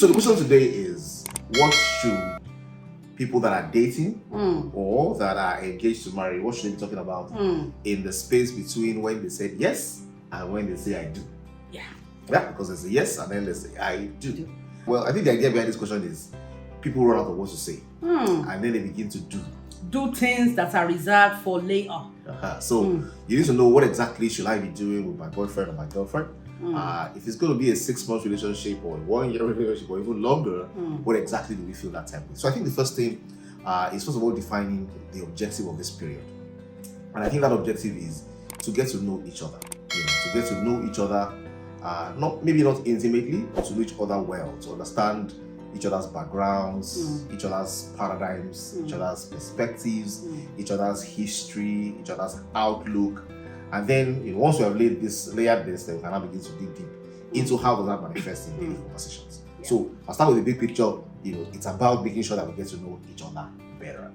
So the question today is, what should people that are dating or that are engaged to marry, what should they be talking about in the space between when they said yes and when they say I do? Yeah, because there's a yes and then there's a I do. Well, I think the idea behind this question is people run out of what to say and then they begin to do things that are reserved for later. So you need to know, what exactly should I be doing with my boyfriend or my girlfriend? If it's going to be a 6-month relationship or a 1-year relationship or even longer, what exactly do we feel that time with? So I think the first thing is, first of all, defining the objective of this period. And I think that objective is to get to know each other. To get to know each other, maybe not intimately, but to know each other well, to understand each other's backgrounds, each other's paradigms, each other's perspectives, each other's history, each other's outlook. And then once we have layered this, then we can now begin to dig deep into how does that manifest in daily conversations. Yeah. So I'll start with the big picture. It's about making sure that we get to know each other better.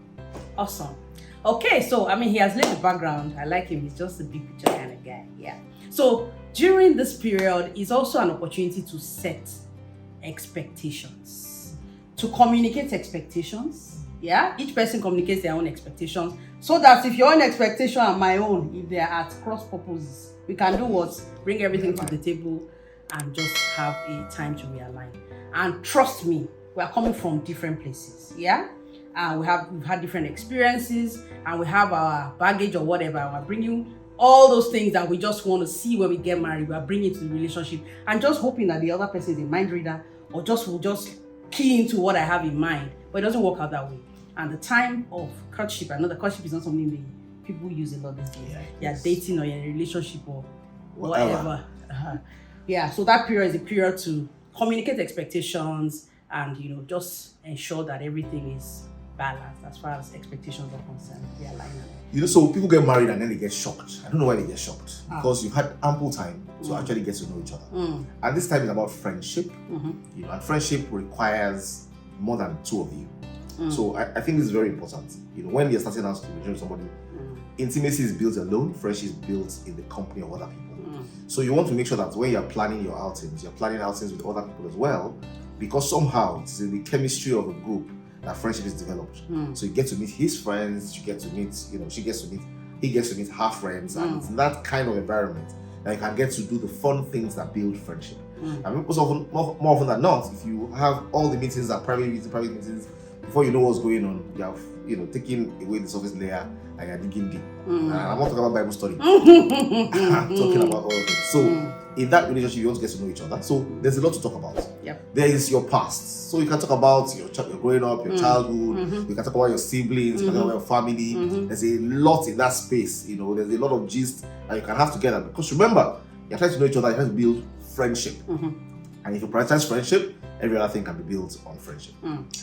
Awesome. Okay, so he has laid the background. I like him. He's just a big picture kind of guy. Yeah. So during this period is also an opportunity to set expectations, to communicate expectations. Yeah, each person communicates their own expectations, so that if your own expectation and my own, if they are at cross purposes, we can do what? Bring everything to the table and just have a time to realign. And trust me, we are coming from different places. Yeah, we've had different experiences, and we have our baggage or whatever. We're bringing all those things that we just want to see when we get married. We are bringing to the relationship, and just hoping that the other person is a mind reader or will just key into what I have in mind. But it doesn't work out that way. And the time of courtship, I know the courtship is not something people use a lot these days. You're dating or you're in a relationship or whatever. So that period is a period to communicate expectations and just ensure that everything is balanced as far as expectations are concerned. So people get married and then they get shocked. I don't know why they get shocked. Because you've had ample time to actually get to know each other. And this time is about friendship. And friendship requires more than two of you. So I think this is very important. When you're starting out to relate with somebody, intimacy is built alone, friendship is built in the company of other people. So you want to make sure that when you're planning your outings, you're planning outings with other people as well, because somehow it's in the chemistry of a group that friendship is developed. So you get to meet his friends, you get to meet, he gets to meet her friends, and it's in that kind of environment that you can get to do the fun things that build friendship. And most often, more often than not, if you have all the meetings are private meetings, before you know what's going on, you have taken away the surface layer and you're digging deep. I'm not talking about Bible study. I'm talking about all of it. So in that relationship, you want to get to know each other. So there's a lot to talk about. There is your past. So you can talk about your growing up, your childhood. You can talk about your siblings, you can talk about your family. There's a lot in that space. There's a lot of gist that you can have together. Because remember, you're trying to know each other, you're trying to build friendship. And if you prioritize friendship, every other thing can be built on friendship.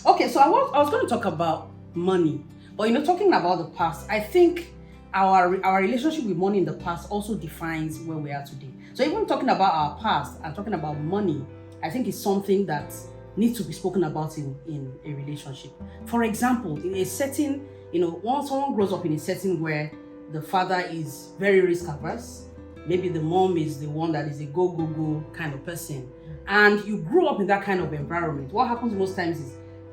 Okay, so I was going to talk about money. But talking about the past, I think our relationship with money in the past also defines where we are today. So even talking about our past and talking about money, I think it's something that needs to be spoken about in a relationship. For example, in a setting, once someone grows up in a setting where the father is very risk averse, maybe the mom is the one that is a go kind of person, and you grew up in that kind of environment, what happens most times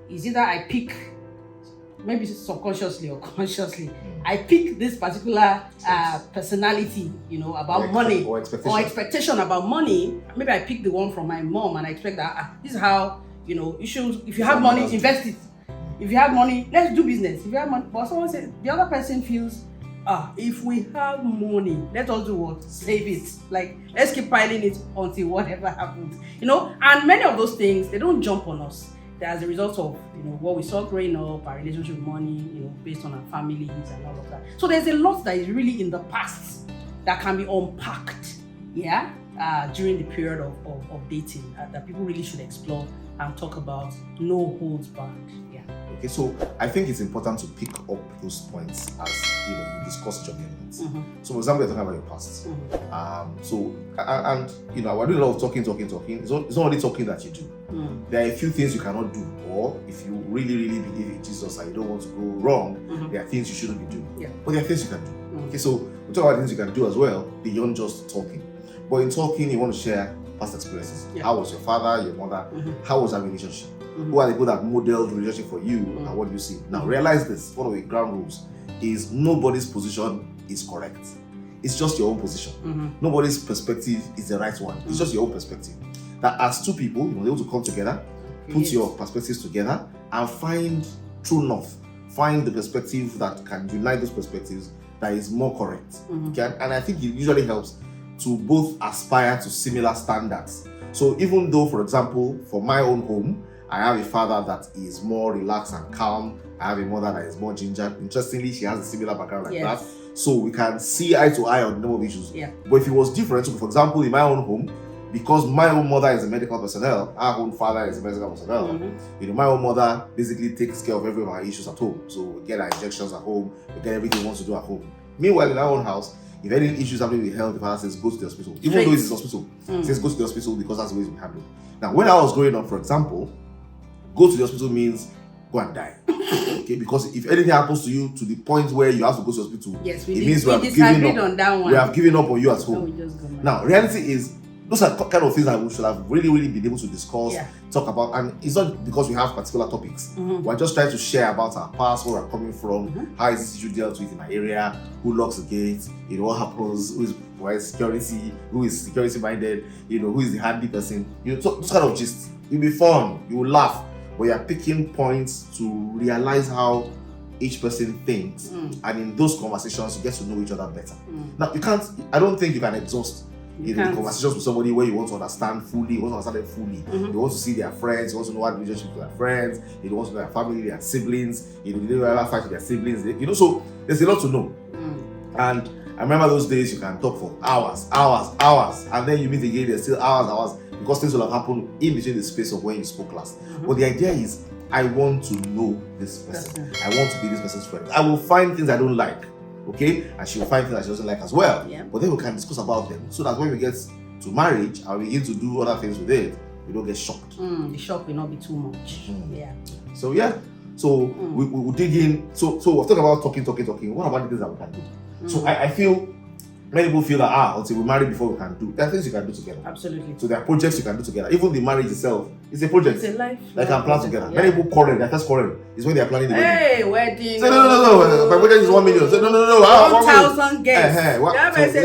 is either I pick, maybe subconsciously or consciously, I pick this particular personality, about money or expectation about money. Maybe I pick the one from my mom and I expect that this is how, you should, if you have money, invest it. If you have money, let's do business. If you have money, but someone says, the other person feels, if we have money, let us do what? Save it. Like, let's keep piling it until whatever happens. And many of those things, they don't jump on us. They're as a result of, what we saw growing up, our relationship with money, based on our families and all of that. So there's a lot that is really in the past that can be unpacked, during the period of dating that people really should explore and talk about, no holds barred. Okay, so I think it's important to pick up those points as you discuss each of the elements. So, for example, you're talking about your past. We're doing a lot of talking. It's not only talking that you do. There are a few things you cannot do, or if you really, really believe in Jesus and you don't want to go wrong, there are things you shouldn't be doing. But there are things you can do. Okay, so we talk about things you can do as well beyond just talking. But in talking, you want to share past experiences. Yeah. How was your father, your mother? How was that relationship? Who are the people that modeled relationship for you, and what do you see? Now, realize this. One of the ground rules is nobody's position is correct. It's just your own position. Nobody's perspective is the right one. It's just your own perspective. That as two people, you're able to come together, put your perspectives together, and find true north. Find the perspective that can unite those perspectives that is more correct. Okay? And I think it usually helps to both aspire to similar standards. So even though, for example, for my own home, I have a father that is more relaxed and calm. I have a mother that is more ginger. Interestingly, she has a similar background like that. So we can see eye to eye on a number of issues. But if it was different, so for example, in my own home, because my own mother is a medical personnel, our own father is a medical personnel. My own mother basically takes care of every of our issues at home. So we get our injections at home, we get everything we want to do at home. Meanwhile, in our own house, if any issues happening with health, the father says go to the hospital. Even though it's hospital, says go to the hospital because that's the way we handle it. Now, when I was growing up, for example, go to the hospital means go and die. Okay, because if anything happens to you to the point where you have to go to the hospital, it means we disagreed on that one. We have given up on you at home. Now, reality is, those are kind of things that we should have really been able to discuss, talk about, and it's not because we have particular topics. We're just trying to share about our past, where we're coming from, how is this issue dealt with in my area, who locks the gate, what happens, who is security, who is security minded, who is the handy person. So this kind of gist. It'll be fun, you will laugh, but you're picking points to realize how each person thinks, and in those conversations you get to know each other better. Now I don't think you can exhaust conversations with somebody where you want to understand fully, you want to understand them fully. You want to see their friends, you want to know what relationship with their friends, you want to know their family, their siblings, they never ever fight with their siblings, so there's a lot to know. And I remember those days you can talk for hours, and then you meet again, there's still hours, because things will have happened in between the space of when you spoke last. But the idea is, I want to know this person. I want to be this person's friend. I will find things I don't like, okay? And she will find things that she doesn't like as well. But then we can discuss about them, so that when we get to marriage and we begin to do other things with it, we don't get shocked. The shock will not be too much. So we will dig in. So we're talking about talking. What about the things that we can do? So I feel many people feel that until we marry before we can do. There are things you can do together. Absolutely. So there are projects you can do together. Even the marriage itself is a project. It's a life. They can plan together. Many people quarrel. Their first quarrel is when they are planning the wedding. Hey, wedding. Say no. My budget is 1 million. Say no. 1,000 guests.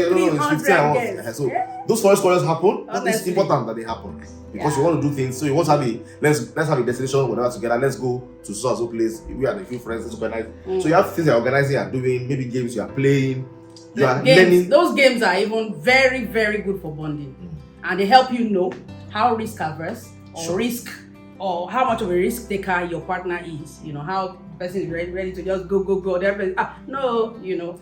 300 guests. So those first quarrels happen. But it's important that they happen because you want to do things. So you want to have let's have a destination whatever together. Let's go to so place. We are a few friends. Let's organize. So you have things you're organizing and doing. Maybe games you are playing. Those games are even very, very good for bonding, and they help you know how risk averse or how much of a risk taker your partner is. How the person is ready to just go.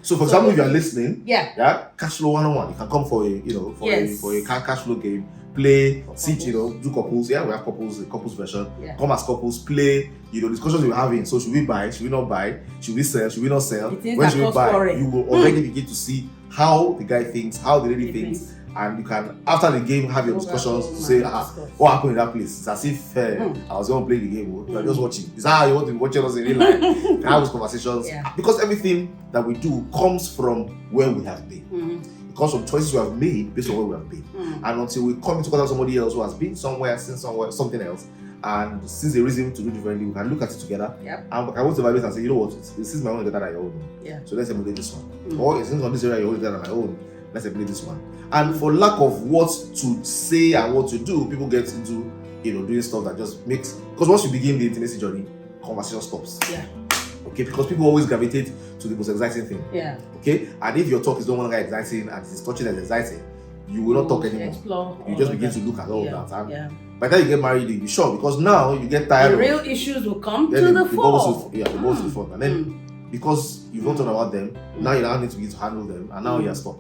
So for example, if you are listening, cash flow 101, you can come for a cash flow game. Play, sit, do couples. We have couples version. Come as couples, play, discussions we're having. So should we buy? Should we not buy? Should we sell? Should we not sell? When should we buy? You will already begin to see how the guy thinks, how the lady thinks, and you can, after the game, have your discussions to say, what happened in that place? It's as if I was going to play the game. You are just watching. Is that how you want to be watching us in real life? And have those conversations. Because everything that we do comes from where we have been. Because of choices we have made based on where we have been. And until we come into contact with somebody else who has been somewhere, seen somewhere, something else, and sees a reason to do differently, we can look at it together. And I want to evaluate and say, you know what, this is my own data that I own. So let's emulate this one. Or since on this area you own data that I own, let's emulate this one. And for lack of what to say and what to do, people get into doing stuff that just makes, because once you begin the intimacy journey, conversation stops. Okay, because people always gravitate to the most exciting thing. Okay, and if your talk is no longer exciting and it is touching as exciting, you will not talk anymore. You just begin to look at all of that. And by the time you get married, you'll be sure, because now you get tired. The real issues will come to the fore. The balls will fall. And then because you've not thought about them, now you now need to begin to handle them, and now you're stuck.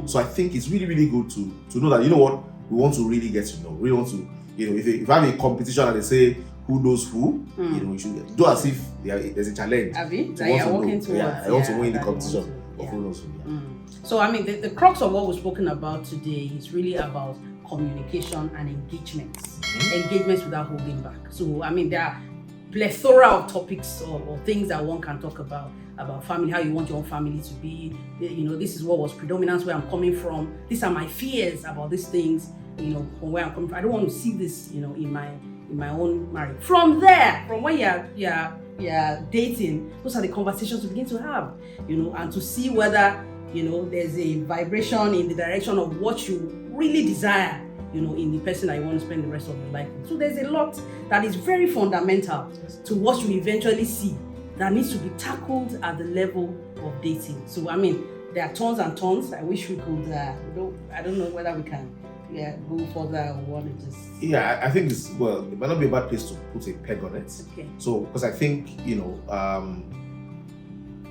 So I think it's really, really good to know that, we want to really get to know. We want to, if I have a competition and they say, who knows who, you should do as if there's a challenge. I want to win the competition of who knows who. So the crux of what we've spoken about today is really about communication and engagements. Engagements without holding back. So there are plethora of topics or things that one can talk about family, how you want your own family to be. This is what was predominant, where I'm coming from. These are my fears about these things. from where I'm coming from. I don't want to see this, in my own marriage. From there, from when you're dating, those are the conversations to begin to have, and to see whether, there's a vibration in the direction of what you really desire, in the person that you want to spend the rest of your life with. So there's a lot that is very fundamental to what you eventually see that needs to be tackled at the level of dating. So, I mean, there are tons and tons. I wish we could, I don't know whether we can go further or what it is. Yeah, I think it might not be a bad place to put a peg on it. Okay. So, because I think,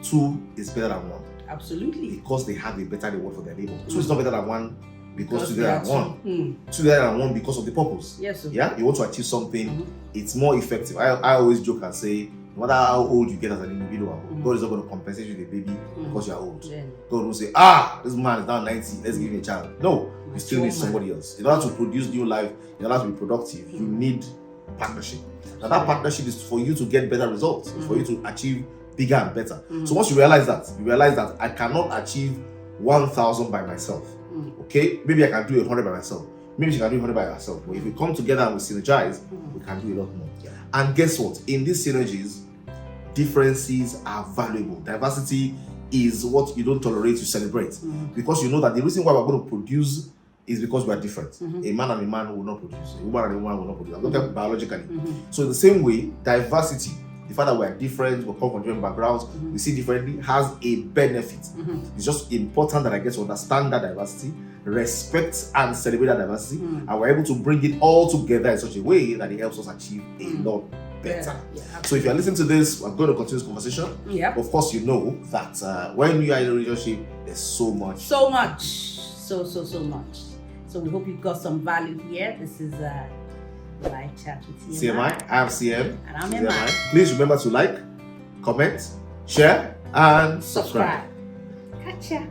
two is better than one. Absolutely. Because they have a better reward for their labor. Two is not better than one because two is better than one. Two is better than one because of the purpose. Yes. Okay. Yeah, you want to achieve something, it's more effective. I always joke and say, no matter how old you get as an individual, God is not going to compensate you with a baby because you are old. Yeah. God will say, this man is now 90, let's give him a child. No, you still need somebody else. In order to produce new life, in order to be productive, you need partnership. Now that partnership is for you to get better results, for you to achieve bigger and better. So once you realize that I cannot achieve 1,000 by myself. Okay, maybe I can do 100 by myself. Maybe you can do 100 by yourself. But if we come together and we synergize, we can do a lot more. Yeah. And guess what? In these synergies, differences are valuable. Diversity is what you don't tolerate, you celebrate. Because you know that the reason why we're going to produce is because we are different. A man and a man will not produce. A woman and a woman will not produce. I'm talking biologically. So in the same way, diversity, the fact that we are different, we come from different backgrounds, we see differently, has a benefit. It's just important that I get to understand that diversity, respect and celebrate that diversity, and we're able to bring it all together in such a way that it helps us achieve a lot better. Yeah, so if you're listening to this, I'm going to continue this conversation. Yeah. Of course, you know that when you are in a relationship, there's so much. So much. So much. So we hope you got some value here. This is Live Chat with CMI. I'm CM. And I'm MI. Please remember to like, comment, share, and subscribe. Gotcha.